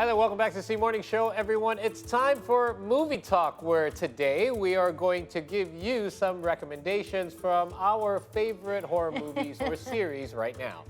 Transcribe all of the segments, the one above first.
Hi there, welcome back to C Morning Show, everyone. It's time for Movie Talk, where today we are going to give you some recommendations from our favorite horror movies or series right now.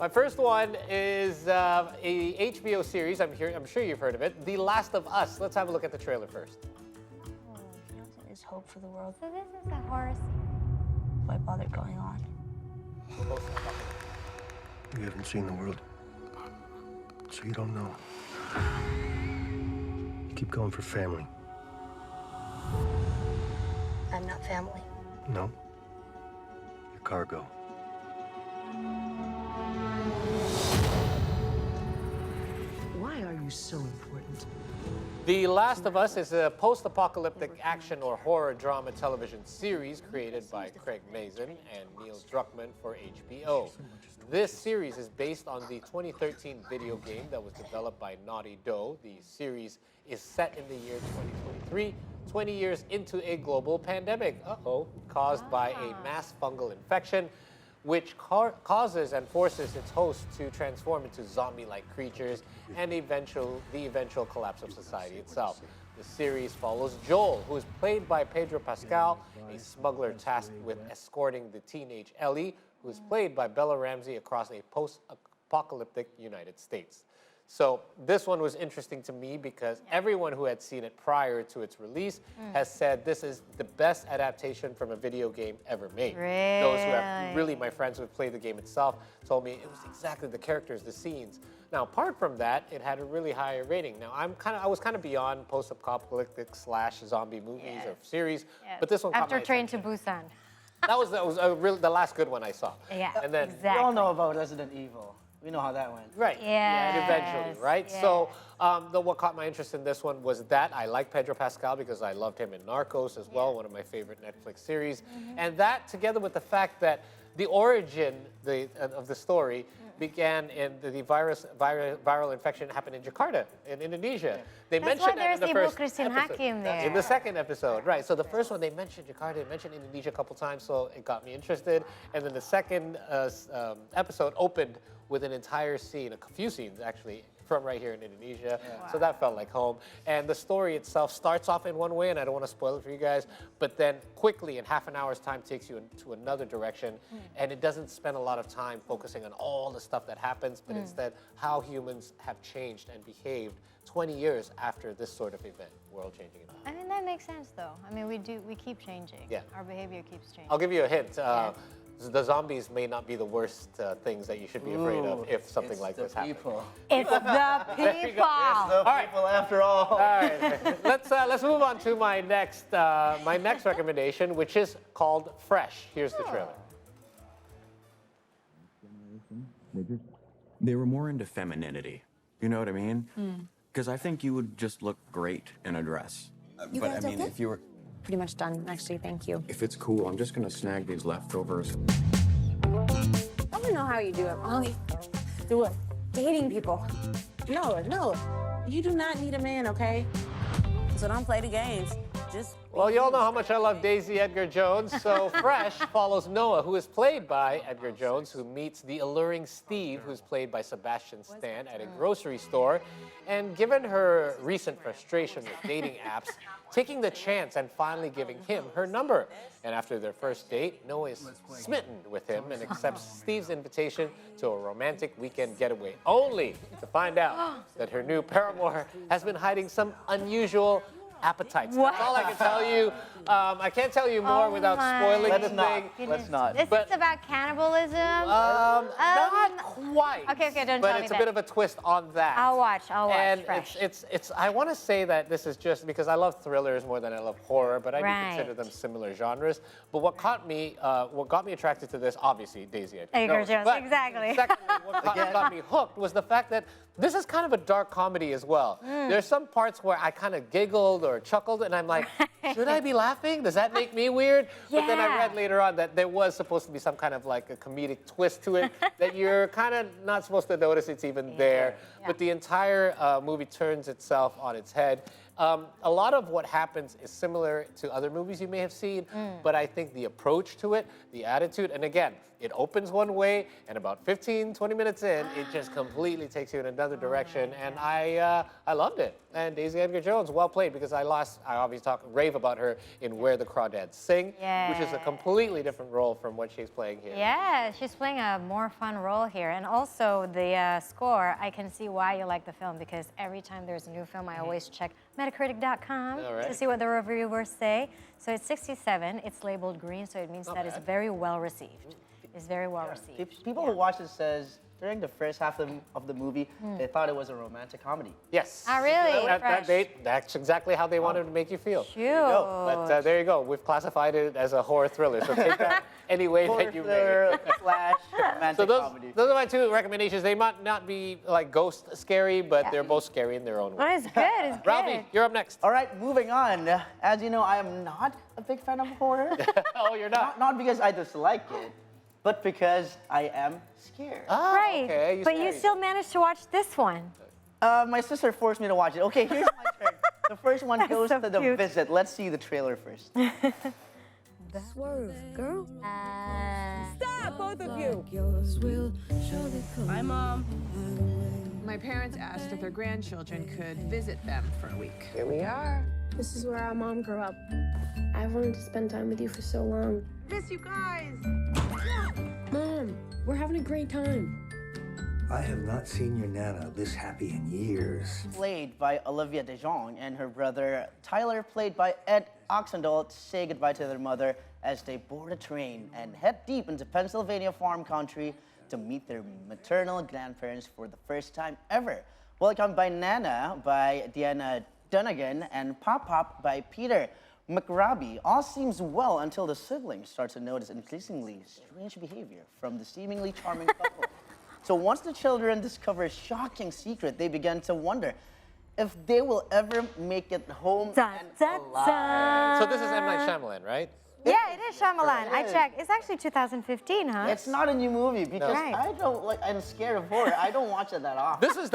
My first one is a HBO series. I'm sure you've heard of it, The Last of Us. Let's have a look at the trailer first. There's hope for the world. So this is a horror series. Why bother going on? You haven't seen the world, so you don't know. Keep going for family. I'm not family. No. Your cargo. Why are you so important? The Last of Us is a post-apocalyptic action or horror drama television series created by Craig Mazin and Neil Druckmann for HBO. This series is based on the 2013 video game that was developed by Naughty Dog. The series is set in the year 2023, 20 years into a global pandemic, caused by a mass fungal infection, which causes and forces its host to transform into zombie-like creatures and the eventual collapse of society itself. The series follows Joel, who is played by Pedro Pascal, a smuggler tasked with escorting the teenage Ellie, who is played by Bella Ramsey, across a post-apocalyptic United States. So this one was interesting to me because everyone who had seen it prior to its release has said this is the best adaptation from a video game ever made. Really? Those who have my friends who have played the game itself told me it was exactly the characters, the scenes. Now, apart from that, it had a really high rating. Now, I was kind of beyond post-apocalyptic / zombie movies or series, but this one caught my After Train to attention. Busan. That was the last good one I saw. Yeah, and then exactly. We all know about Resident Evil. We know how that went. Right. Yes, And eventually, right? yes. So what caught my interest in this one was that I like Pedro Pascal because I loved him in Narcos as well, one of my favorite Netflix series. And that, together with the fact that the origin of the story began in the viral infection happened in Jakarta, in Indonesia. They That's why mentioned that in there's the Ibu first Christine episode. Hakim there. In the second episode, right. So the first one, they mentioned Jakarta, they mentioned Indonesia a couple times, so it got me interested. And then the second episode opened with an entire scene, a few scenes actually, from right here in Indonesia. So that felt like home. And the story itself starts off in one way, and I don't want to spoil it for you guys, but then quickly in half an hour's time takes you into another direction. And it doesn't spend a lot of time focusing on all the stuff that happens, but instead how humans have changed and behaved 20 years after this sort of event, world-changing event. I mean, that makes sense, though. I mean, we keep changing. Yeah. Our behavior keeps changing. I'll give you a hint. The zombies may not be the worst things that you should be afraid of if something like this happens. It's the people. People after all. All right, let's move on to my next recommendation, which is called Fresh. Here's the trailer. They were more into femininity. You know what I mean? Because I think you would just look great in a dress. But I mean, if you were... Pretty much done, actually. Thank you. If it's cool, I'm just gonna snag these leftovers. I don't know how you do it, Molly. Do it. Dating people. No. You do not need a man, okay? So don't play the games. Just. Well, you all know how much I love Daisy Edgar Jones, so Fresh follows Noah, who is played by Edgar Jones, who meets the alluring Steve, who's played by Sebastian Stan, at a grocery store. And given her recent frustration with dating apps, taking the chance and finally giving him her number. And after their first date, Noah is smitten with him and accepts Steve's invitation to a romantic weekend getaway, only to find out that her new paramour has been hiding some unusual appetites. What? That's all I can tell you. I can't tell you more without spoiling the thing. Let's not. This is about cannibalism. Not quite. Okay, don't tell But me it's a that. bit of a twist on that. I'll watch And Fresh. it's. I want to say that this is just because I love thrillers more than I love horror, but I do consider them similar genres. But what got me attracted to this, obviously, Daisy Edgar Jones, but exactly. Secondly, what got me hooked was the fact that this is kind of a dark comedy as well. There's some parts where I kind of giggled or chuckled, and I'm like, should I be laughing? Does that make me weird? But then I read later on that there was supposed to be some kind of like a comedic twist to it that you're kind of not supposed to notice it's even there. But the entire movie turns itself on its head. A lot of what happens is similar to other movies you may have seen, but I think the approach to it, the attitude, and again, it opens one way, and about 15, 20 minutes in, it just completely takes you in another direction, and I loved it. And Daisy Edgar Jones, well played, because I obviously rave about her in Where the Crawdads Sing, which is a completely different role from what she's playing here. Yeah, she's playing a more fun role here. And also the score, I can see why you like the film, because every time there's a new film, I always check Metacritic.com to see what the reviewers say. So it's 67, it's labeled green, so it means that it's very well received. It's very well received. People who watch it says during the first half of the movie, they thought it was a romantic comedy. Yes. Ah, really? That's exactly how they wanted to make you feel. Cute. But there you go. We've classified it as a horror thriller, so take that any way that you may. Slash romantic So comedy. those are my two recommendations. They might not be like ghost scary, but they're both scary in their own way. Oh, it's good, it's good. Ralphie, you're up next. All right, moving on. As you know, I am not a big fan of horror. Oh, you're not? Not because I dislike it, but because I am scared. Ah, Right, okay. but you still managed to watch this one. My sister forced me to watch it. Okay, here's my turn. The first one goes so to the cute. visit. Let's see the trailer first. Swerve, girl. Stop, both of you. Hi, Mom. My parents asked if their grandchildren could visit them for a week. Here we are. This is where our mom grew up. I've wanted to spend time with you for so long. Miss you guys. Mom, we're having a great time. I have not seen your Nana this happy in years. Played by Olivia DeJonge and her brother Tyler, played by Ed Oxendahl, say goodbye to their mother as they board a train and head deep into Pennsylvania farm country to meet their maternal grandparents for the first time ever. Welcomed by Nana by Deanna Dunnigan and Pop Pop by Peter McRobbie. All seems well until the siblings start to notice increasingly strange behavior from the seemingly charming couple. So once the children discover a shocking secret, they begin to wonder if they will ever make it home and alive. So this is M. Night Shyamalan, right? Yeah, it is Shyamalan. I checked. It's actually 2015, huh? It's not a new movie because Right. I'm scared of horror. I don't watch it that often. This is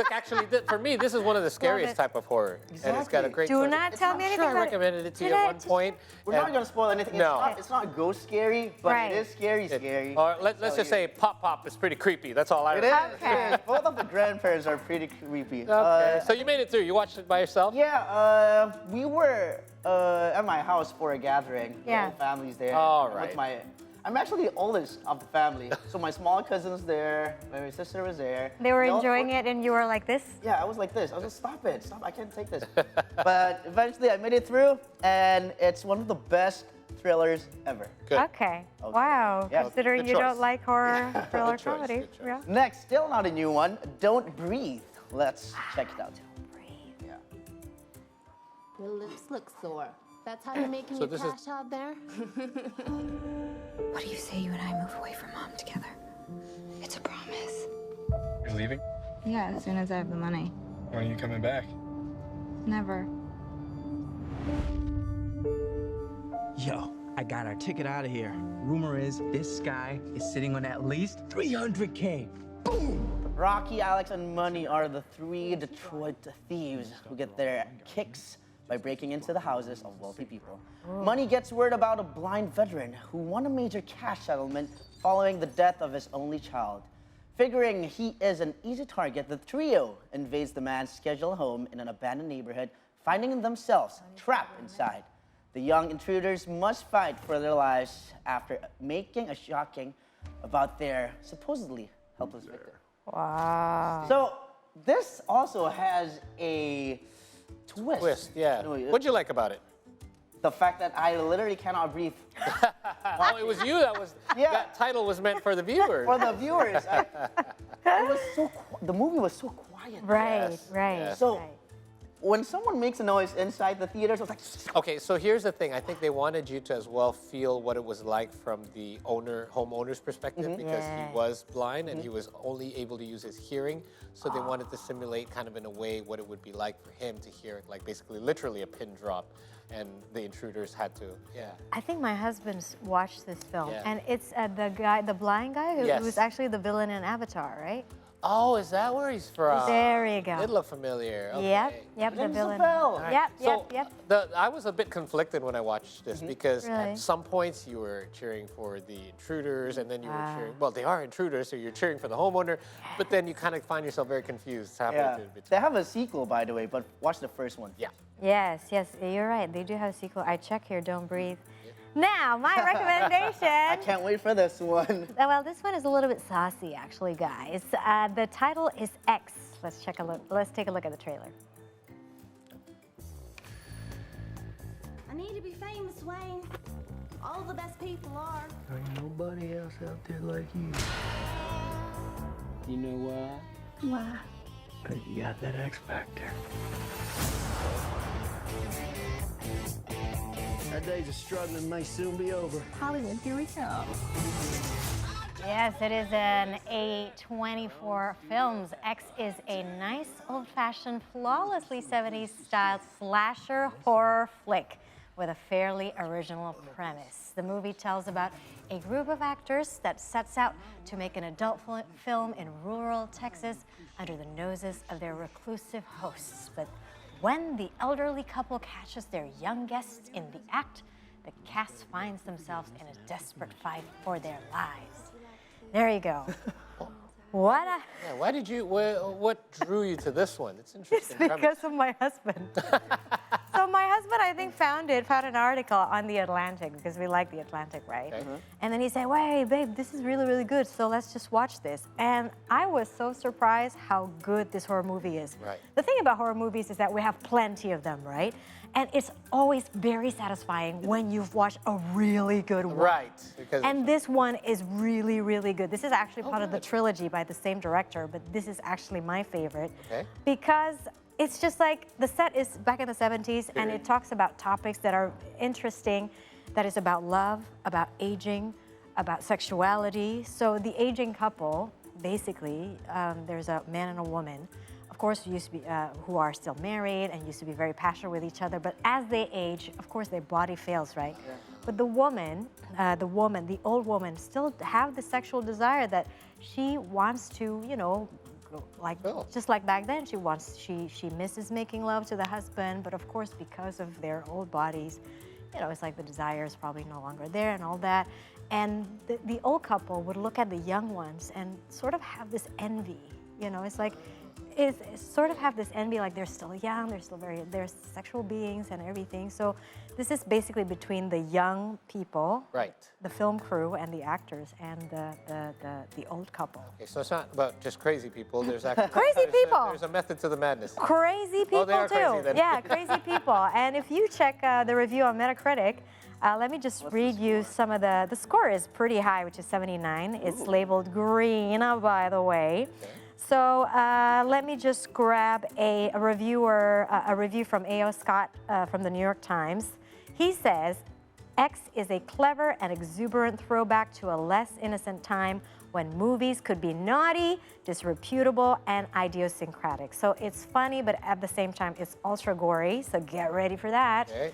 for me, this is one of the scariest type of horror. And it's got a great Do twist. not tell me anything Sure, I about it. recommended it to you at one point. We're not going to spoil anything. No. It's not ghost scary, but Right. it is scary. Or let's just say Pop Pop is pretty creepy. That's all I It is. remember. Okay. It is. Both of the grandparents are pretty creepy. Okay. So you made it through. You watched it by yourself? Yeah, we were at my house for a gathering. The Yeah. whole family's there. All With right. I'm actually the oldest of the family. So my small cousin's there, my sister was there. They were all- enjoying it and you were like this? Yeah, I was like this. I was like, stop it, stop, I can't take this. But eventually I made it through, and it's one of the best thrillers ever. Good. Okay. Wow. Yeah. Considering Good you choice. don't like horror thriller Good choice, comedy. good choice. Yeah. Next, still not a new one, Don't Breathe. Let's check it out. Yeah. Your lips look sore. That's how you're making So your this is- cash out there? What do you say you and I move away from Mom together? It's a promise. You're leaving? Yeah, as soon as I have the money. When are you coming back? Never. Yo, I got our ticket out of here. Rumor is this guy is sitting on at least 300K. Rocky, Alex, and Money are the three Detroit thieves who get their kicks by breaking into the houses of wealthy people. Money gets word about a blind veteran who won a major cash settlement following the death of his only child. Figuring he is an easy target, the trio invades the man's scheduled home in an abandoned neighborhood, finding themselves trapped inside. The young intruders must fight for their lives after making a shocking about their supposedly helpless victim. Wow. So this also has a twist. Yeah. What'd you like about it? The fact that I literally cannot breathe. Oh, it was you that was. Yeah. That title was meant for the viewers. For the viewers, the movie was so quiet. Right, Yes, right. yes. So right. when someone makes a noise inside the theaters, I was like, Okay, so here's the thing. I think they wanted you to as well feel what it was like from the homeowner's perspective, because Yeah. he was blind and he was only able to use his hearing. So they wanted to simulate kind of in a way what it would be like for him to hear, like basically literally a pin drop. and the intruders had to, I think my husband's watched this film, Yeah. and it's the blind guy who Yes. was actually the villain in Avatar, right? Oh, is that where he's from? There you go. It looked familiar. Okay. Yep, the Rings a villain. bell. Yep, So yep. I was a bit conflicted when I watched this because Really? at some points you were cheering for the intruders and then you were cheering, well, they are intruders, so you're cheering for the homeowner, but then you kind of find yourself very confused halfway Yeah. through the They have a sequel, by the way, but watch the first one. Yeah. Yes, you're right. They do have a sequel. I check here, Don't Breathe. Now, my recommendation. I can't wait for this one. Well, this one is a little bit saucy, actually, guys. The title is X. Let's take a look at the trailer. I need to be famous, Wayne. All the best people are. Ain't nobody else out there like you. You know why? Why? But you got that X factor. Our days of struggling may soon be over. Hollywood, here we come. Yes, it is an A24 Films. X is a nice, old-fashioned, flawlessly 70s-styled slasher horror flick with a fairly original premise. The movie tells about a group of actors that sets out to make an adult film in rural Texas under the noses of their reclusive hosts. But when the elderly couple catches their young guests in the act, the cast finds themselves in a desperate fight for their lives. There you go. What a... Yeah, why did you, what drew you to this one? It's interesting. It's because of my husband. So my husband, I think, found an article on The Atlantic, because we like The Atlantic, right? Okay. And then he said, "Wait, babe, this is really, really good, so let's just watch this." And I was so surprised how good this horror movie is. Right. The thing about horror movies is that we have plenty of them, right? And it's always very satisfying when you've watched a really good one. Right. Because And this one is really, really good. This is actually part of the trilogy by the same director, but this is actually my favorite. Okay. Because it's just like, the set is back in the 70s, and it talks about topics that are interesting, that is about love, about aging, about sexuality. So the aging couple, basically, there's a man and a woman, of course, used to be, who are still married and used to be very passionate with each other, but as they age, of course, their body fails, right? Yeah. But the old woman, still have the sexual desire that she wants to, you know, like just like back then, she misses making love to the husband, but of course, because of their old bodies, you know, it's like the desire is probably no longer there and all that. And the old couple would look at the young ones and sort of have this envy, you know, it's like, it's sort of have this envy, like they're still young, they're sexual beings and everything. So this is basically between the young people, right, the film crew and the actors, and the old couple. Okay, so it's not about just crazy people. There's actually Crazy people. There's a method to the madness. Crazy people they are too. crazy then. Yeah, crazy people. And if you check the review on Metacritic, let me just read you some of the score is pretty high, which is 79. It's labeled green, by the way. Okay. So let me just grab a review from A.O. Scott from the New York Times. He says, X is a clever and exuberant throwback to a less innocent time when movies could be naughty, disreputable, and idiosyncratic. So it's funny, but at the same time, it's ultra gory, so get ready for that. Okay.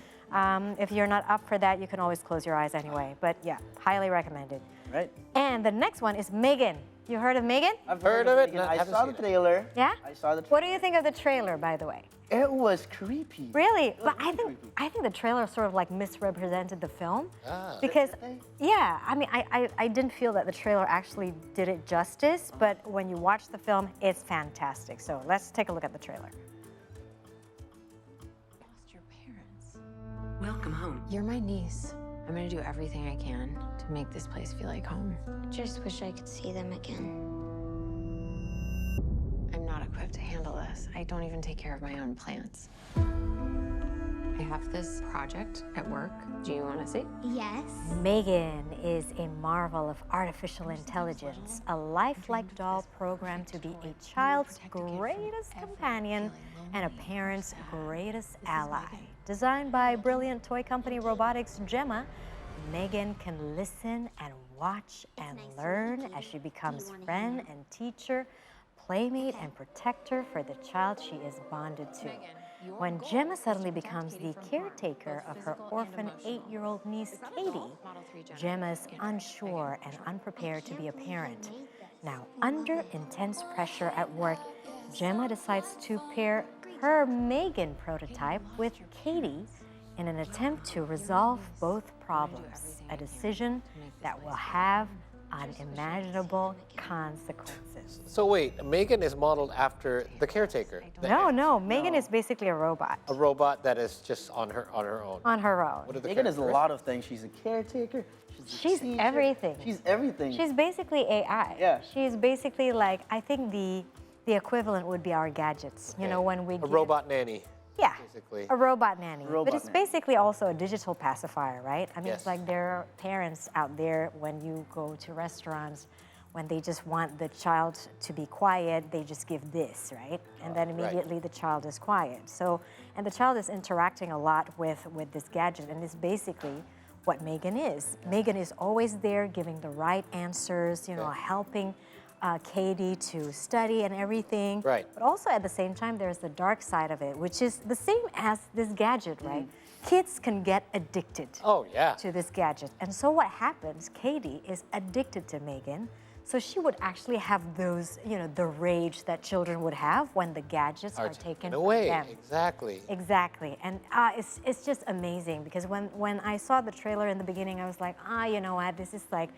If you're not up for that, you can always close your eyes anyway. But yeah, highly recommended. Right. And the next one is Megan. You heard of Megan? I've heard of it. I saw the trailer. Yeah? I saw the trailer. What do you think of the trailer, by the way? It was creepy. Really? But I think the trailer sort of like misrepresented the film. Because, yeah, I mean, I didn't feel that the trailer actually did it justice, but when you watch the film, it's fantastic. So let's take a look at the trailer. Lost your parents. Welcome home. You're my niece. I'm gonna do everything I can to make this place feel like home. Just wish I could see them again. I'm not equipped to handle this. I don't even take care of my own plants. I have this project at work. Do you want to see? Yes. Megan is a marvel of artificial intelligence, a lifelike doll programmed to be a child's greatest companion and a parent's greatest ally. Designed by brilliant toy company Robotics Gemma, Megan can listen and watch and learn as she becomes friend and teacher, playmate and protector for the child she is bonded to. when Gemma suddenly becomes the caretaker of her orphan 8-year-old niece, Katie, Gemma is unsure and unprepared to be a parent. Now, under intense pressure at work, Gemma decides to pair her Megan prototype with Katie in an attempt to resolve both problems, a decision that will have unimaginable consequences. So wait, Megan is modeled after the caretaker. No, Megan is basically a robot. A robot that is just on her own. On her own. What are the Megan is a characteristics? lot of things. She's a caretaker. She's teacher, everything. She's everything. She's basically AI. Yeah. She's basically like, I think the equivalent would be our gadgets. You know, when we A give- robot nanny. Yeah, basically. a robot nanny. Robot but it's nanny. basically also a digital pacifier, right? I mean, Yes. it's like there are parents out there when you go to restaurants, when they just want the child to be quiet, they just give this, right? And then immediately the child is quiet. So, and the child is interacting a lot with this gadget, and it's basically what Megan is. Megan is always there giving the right answers, you know, helping Katie to study and everything. Right. But also at the same time, there's the dark side of it, which is the same as this gadget, right? Kids can get addicted Oh, yeah. to this gadget. And so what happens, Katie is addicted to Megan. So she would actually have those, you know, the rage that children would have when the gadgets are taken away. from them. Exactly. Exactly. And it's just amazing because when I saw the trailer in the beginning, I was like, you know what, this is like,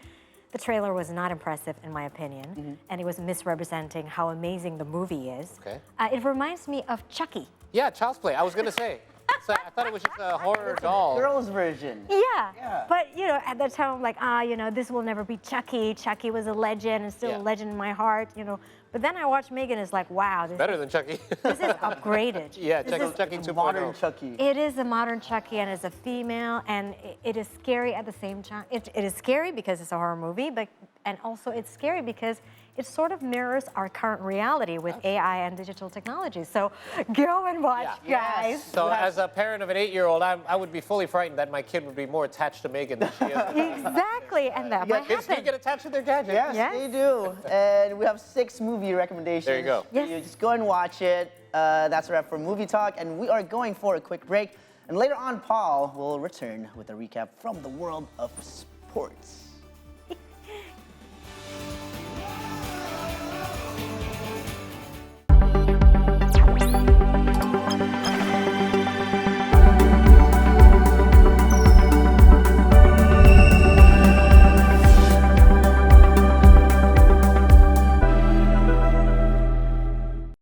the trailer was not impressive in my opinion, and it was misrepresenting how amazing the movie is. Okay. It reminds me of Chucky. Yeah, Child's Play. I was going to say. So I thought it was just a horror doll. Girls version. Yeah. But, you know, at that time, I'm like, you know, this will never be Chucky. Chucky was a legend and still a legend in my heart, you know. But then I watched Megan, it's like, wow. This Better than Chucky. This is upgraded. Yeah, This Chucky is 2.0. Modern Chucky. It is a modern Chucky, and it's a female, and it is scary at the same time. It is scary because it's a horror movie, and also it's scary because it sort of mirrors our current reality with AI and digital technology. So go and watch, guys. So as a parent of an 8-year-old, I would be fully frightened that my kid would be more attached to Megan than she is. Exactly, and that might Kids do happen. get attached to their gadgets. Yes, they do. And we have 6 movie recommendations. There you go. Yes. You just go and watch it. That's a wrap for Movie Talk, and we are going for a quick break. And later on, Paul will return with a recap from the world of sports.